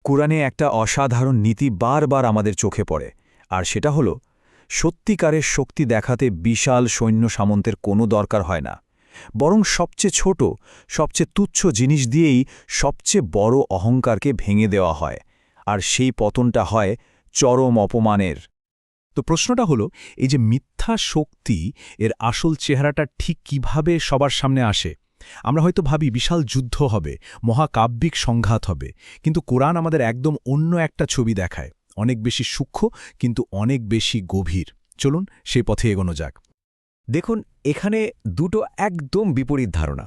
কুরআনে একটা অসাধারণ নীতি বারবার আমাদের চোখে পড়ে, আর সেটা হলো সত্যিকারের শক্তি দেখাতে বিশাল সৈন্য সামন্তের কোনো দরকার হয় না, বরং সবচেয়ে ছোট, সবচেয়ে তুচ্ছ জিনিস দিয়েই সবচেয়ে বড় অহংকারকে ভেঙে দেওয়া হয়, আর সেই পতনটা হয় চরম অপমানের। তো প্রশ্নটা হলো, এই যে মিথ্যা শক্তি, এর আসল চেহারাটা ঠিক কিভাবে সবার সামনে আসে? আমরা হয়তো ভাবি বিশাল যুদ্ধ হবে, মহাকাব্যিক সংঘাত হবে, কিন্তু কোরআন আমাদের একদম অন্য একটা ছবি দেখায়, অনেক বেশি সূক্ষ্ম কিন্তু অনেক বেশি গভীর। চলুন সেই পথে এগোনো যাক। দেখুন, এখানে দুটো একদম বিপরীত ধারণা।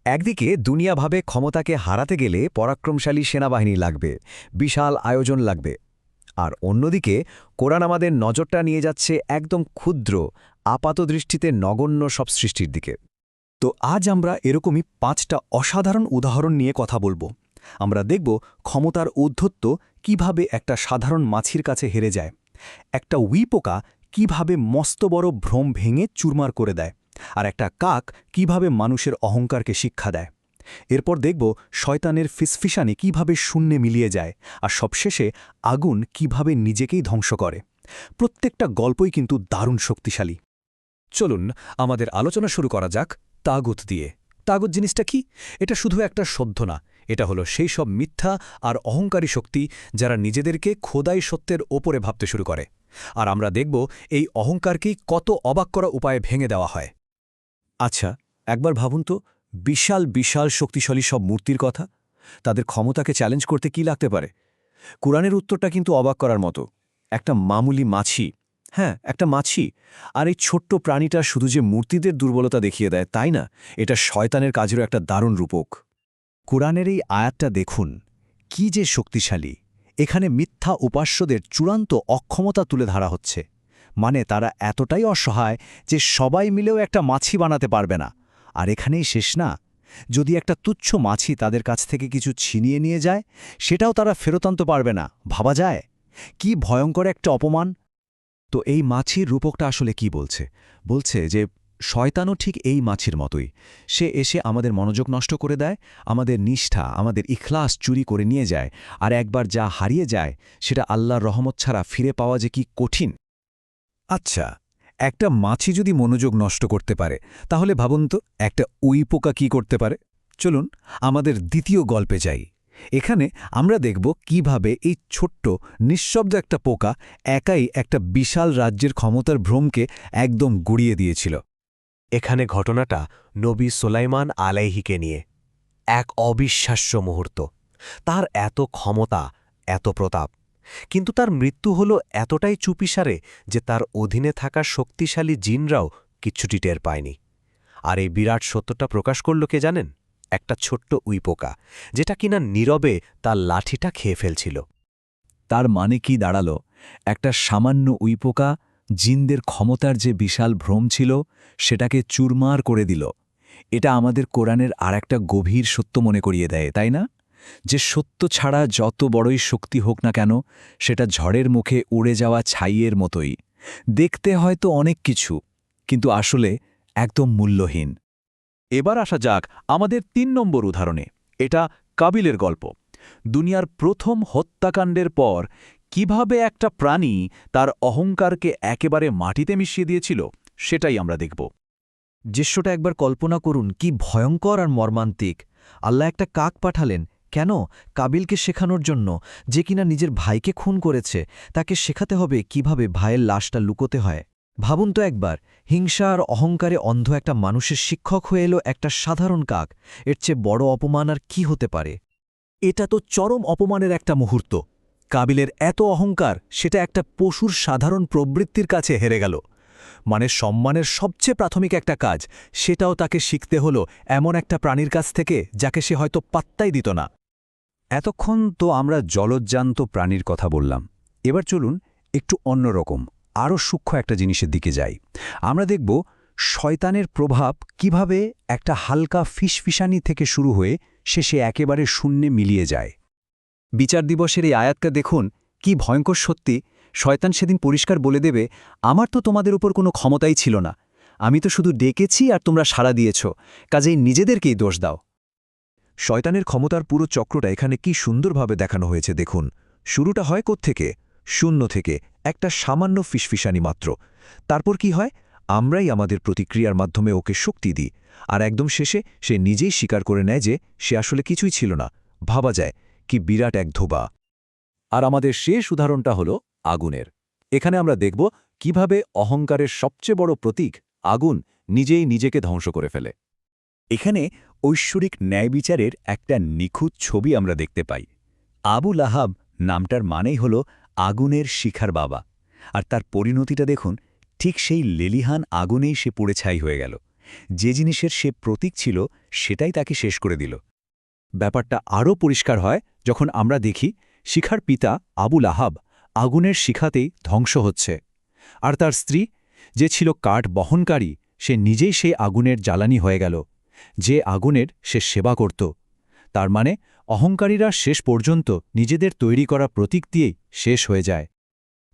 একদিকে দুনিয়া ভাবে ক্ষমতাকে হারাতে গেলে পরাক্রমশালী সেনাবাহিনী লাগবে, বিশাল আয়োজন লাগবে। আর অন্যদিকে কোরআন আমাদের নজরটা নিয়ে যাচ্ছে একদম ক্ষুদ্র, আপাতদৃষ্টিতে নগণ্য সব সৃষ্টির দিকে। তো আজ আমরা এরকমই 5টা অসাধারণ উদাহরণ নিয়ে কথা বলবো। আমরা দেখব ক্ষমতার ঔদ্ধত্য কিভাবে একটা সাধারণ মাছির কাছে হেরে যায়, একটা উইপোকা কিভাবে মস্ত বড় ভ্রম ভেঙে চুরমার করে দেয়, আর একটা কাক কিভাবে মানুষের অহংকারকে শিক্ষা দেয়। এরপর দেখব শয়তানের ফিসফিসানি কিভাবে শূন্যে মিলিয়ে যায়, আর সবশেষে আগুন কিভাবে নিজেকেই ধ্বংস করে। প্রত্যেকটা গল্পই কিন্তু দারুণ শক্তিশালী। চলুন আমাদের আলোচনা শুরু করা যাক তাগুত দিয়ে। তাগুত জিনিসটা কি? এটা শুধু একটা সভ্য না, এটা হলো সেই সব মিথ্যা আর অহংকারী শক্তি যারা নিজেদেরকে খোদাই সত্যের ওপরে ভাবতে শুরু করে। আর আমরা দেখব এই অহংকারকেই কত অবাক করা উপায়ে ভেঙে দেওয়া হয়। আচ্ছা, একবার ভাবুন তো, বিশাল বিশাল শক্তিশালী সব মূর্তির কথা, তাদের ক্ষমতাকে চ্যালেঞ্জ করতে কি লাগতে পারে? কুরআনের উত্তরটা কিন্তু অবাক করার মতো। একটা মামুলি মাছি, হ্যাঁ একটা মাছি, আর এই ছোট্ট প্রাণীটা শুধু যে মূর্তিদের দুর্বলতা দেখিয়ে দেয় তাই না, এটা শয়তানের কাজেরও একটা দারুণ রূপক। কুরআনের এই আয়াতটা দেখুন, কি যে শক্তিশালী। এখানে মিথ্যা উপাস্যদের চূড়ান্ত অক্ষমতা তুলে ধরা হচ্ছে। মানে তারা এতটাই অসহায় যে সবাই মিলেও একটা মাছি বানাতে পারবে না। আর এখানেই শেষ না, যদি একটা তুচ্ছ মাছি তাদের কাছ থেকে কিছু ছিনিয়ে নিয়ে যায়, সেটাও তারা ফেরত আনতে পারবে না। ভাবা যায় কি ভয়ঙ্কর একটা অপমান। তো এই মাছির রূপকটা আসলে কি বলছে? বলছে যে শয়তানও ঠিক এই মাছির মতোই। সে এসে আমাদের মনোযোগ নষ্ট করে দেয়, আমাদের নিষ্ঠা, আমাদের ইখলাস চুরি করে নিয়ে যায়, আর একবার যা হারিয়ে যায় সেটা আল্লাহর রহমত ছাড়া ফিরে পাওয়া যে কি কঠিন। আচ্ছা, একটা মাছি যদি মনোযোগ নষ্ট করতে পারে, তাহলে ভাবুন তো একটা উইপোকা কি করতে পারে। চলুন আমাদের দ্বিতীয় গল্পে যাই। এখানে আমরা দেখব কিভাবে এই ছোট্ট নিঃশব্দ একটা পোকা একাই একটা বিশাল রাজ্যের ক্ষমতার ভ্রমকে একদম গুড়িয়ে দিয়েছিল। এখানে ঘটনাটা নবী সোলাইমান আলাইহিকে নিয়ে। এক অবিশ্বাস্য মুহূর্ত। তার এত ক্ষমতা, এত প্রতাপ, কিন্তু তার মৃত্যু হল এতটাই চুপিসারে যে তার অধীনে থাকা শক্তিশালী জিনরাও কিচ্ছুটি টের পায়নি। আর এই বিরাট সত্যটা প্রকাশ করল কে জানেন? একটা ছোট্ট উইপোকা, যেটা কিনা নীরবে তার লাঠিটা খেয়ে ফেলছিল। তার মানে কি দাঁড়ালো? একটা সামান্য উইপোকা জিনদের ক্ষমতার যে বিশাল ভ্রম ছিল সেটাকে চুরমার করে দিল। এটা আমাদের কোরআনের আরেকটা গভীর সত্য মনে করিয়ে দেয়, তাই না? যে সত্য ছাড়া যত বড়ই শক্তি হোক না কেন, সেটা ঝড়ের মুখে উড়ে যাওয়া ছাইয়ের মতোই। দেখতে হয়তো অনেক কিছু, কিন্তু আসলে একদম মূল্যহীন। এবার আসা যাক আমাদের ৩ নম্বর উদাহরণে। এটা কাবিলের গল্প। দুনিয়ার প্রথম হত্যাকাণ্ডের পর কিভাবে একটা প্রাণী তার অহংকারকে একেবারে মাটিতে মিশিয়ে দিয়েছিল, সেটাই আমরা দেখব। দৃশ্যটা একবার কল্পনা করুন, কি ভয়ঙ্কর আর মর্মান্তিক। আল্লাহ একটা কাক পাঠালেন, কেন? কাবিলকে শেখানোর জন্য, যে কিনা নিজের ভাইকে খুন করেছে। তাকে শেখাতে হবে কিভাবে ভাইয়ের লাশটা লুকোতে হয়। ভাবুন তো একবার, হিংসা আর অহংকারে অন্ধ একটা মানুষের শিক্ষক হয়ে এলো একটা সাধারণ কাক। এর চেয়ে বড় অপমান আর কি হতে পারে? এটা তো চরম অপমানের একটা মুহূর্ত। কাবিলের এত অহংকার, সেটা একটা পশুর সাধারণ প্রবৃত্তির কাছে হেরে গেল। মানে সম্মানের সবচেয়ে প্রাথমিক একটা কাজ, সেটাও তাকে শিখতে হলো এমন একটা প্রাণীর কাছ থেকে যাকে সে হয়তো পাত্তাই দিত না। এতক্ষণ তো আমরা জলজ্জান্ত প্রাণীর কথা বললাম। এবার চলুন একটু অন্যরকম, আরও সূক্ষ্ম একটা জিনিসের দিকে যাই। আমরা দেখব শয়তানের প্রভাব কিভাবে একটা হালকা ফিসফিসানি থেকে শুরু হয়ে শেষে একেবারে শূন্যে মিলিয়ে যায়। বিচার দিবসের এই আয়াতটা দেখুন, কি ভয়ঙ্কর সত্যি। শয়তান সেদিন পরিষ্কার বলে দেবে, আমার তো তোমাদের উপর কোনো ক্ষমতাই ছিল না, আমি তো শুধু ডেকেছি আর তোমরা সাড়া দিয়েছ, কাজেই নিজেদেরকেই দোষ দাও। শয়তানের ক্ষমতার পুরো চক্রটা এখানে কি সুন্দরভাবে দেখানো হয়েছে দেখুন। শুরুটা হয় কোত্থেকে? শূন্য থেকে, একটা সামান্য ফিসফিসানি মাত্র। তারপর কি হয়? আমরাই আমাদের প্রতিক্রিয়ার মাধ্যমে ওকে শক্তি দিই, আর একদম শেষে সে নিজেই স্বীকার করে নেয় যে সে আসলে কিছুই ছিল না। ভাবা যায়, কি বিরাট এক ধোবা। আর আমাদের শেষ উদাহরণটা হলো আগুনের। এখানে আমরা দেখব কিভাবে অহংকারের সবচেয়ে বড় প্রতীক আগুন নিজেই নিজেকে ধ্বংস করে ফেলে। এখানে ঐশ্বরিক ন্যায়বিচারের একটা নিখুঁত ছবি আমরা দেখতে পাই। আবু লাহাব নামটার মানেই হল আগুনের শিখার বাবা, আর তার পরিণতিটা দেখুন, ঠিক সেই লেলিহান আগুনেই সে পুড়ে ছাই হয়ে গেল। যে জিনিসের সে প্রতীক ছিল সেটাই তাকে শেষ করে দিল। ব্যাপারটা আরও পরিষ্কার হয় যখন আমরা দেখি শিখার পিতা আবু লাহাব আগুনের শিখাতেই ধ্বংস হচ্ছে, আর তার স্ত্রী, যে ছিল কাঠ বহনকারী, সে নিজেই সেই আগুনের জ্বালানি হয়ে গেল, যে আগুনের সে সেবা করত। তার মানে অহংকারীরা শেষ পর্যন্ত নিজেদের তৈরি করা প্রতীক দিয়েই শেষ হয়ে যায়।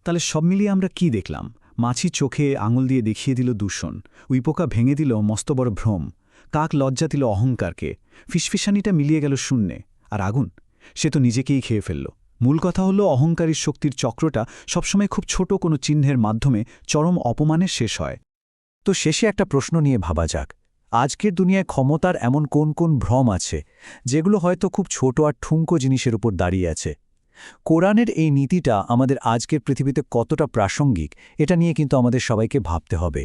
তাহলে সব মিলিয়ে আমরা কি দেখলাম? মাছি চোখে আঙুল দিয়ে দেখিয়ে দিল দূষণ, উইপোকা ভেঙে দিল মস্ত বড় ভ্রম, কাক লজ্জা দিল অহংকারকে, ফিসফিসানিটা মিলিয়ে গেল শূন্যে, আর আগুন সে তো নিজেকেই খেয়ে ফেলল। মূল কথা হলো অহংকারীর শক্তির চক্রটা সবসময় খুব ছোট কোনো চিহ্নের মাধ্যমে চরম অপমানে শেষ হয়। তো শেষে একটা প্রশ্ন নিয়ে ভাবা যাক, আজকের দুনিয়ায় ক্ষমতার এমন কোন কোন ভ্রম আছে যেগুলো হয়তো খুব ছোট আর ঠুনকো জিনিসের উপর দাঁড়িয়ে আছে? কোরআনের এই নীতিটা আমাদের আজকের পৃথিবীতে কতটা প্রাসঙ্গিক, এটা নিয়ে কিন্তু আমাদের সবাইকে ভাবতে হবে।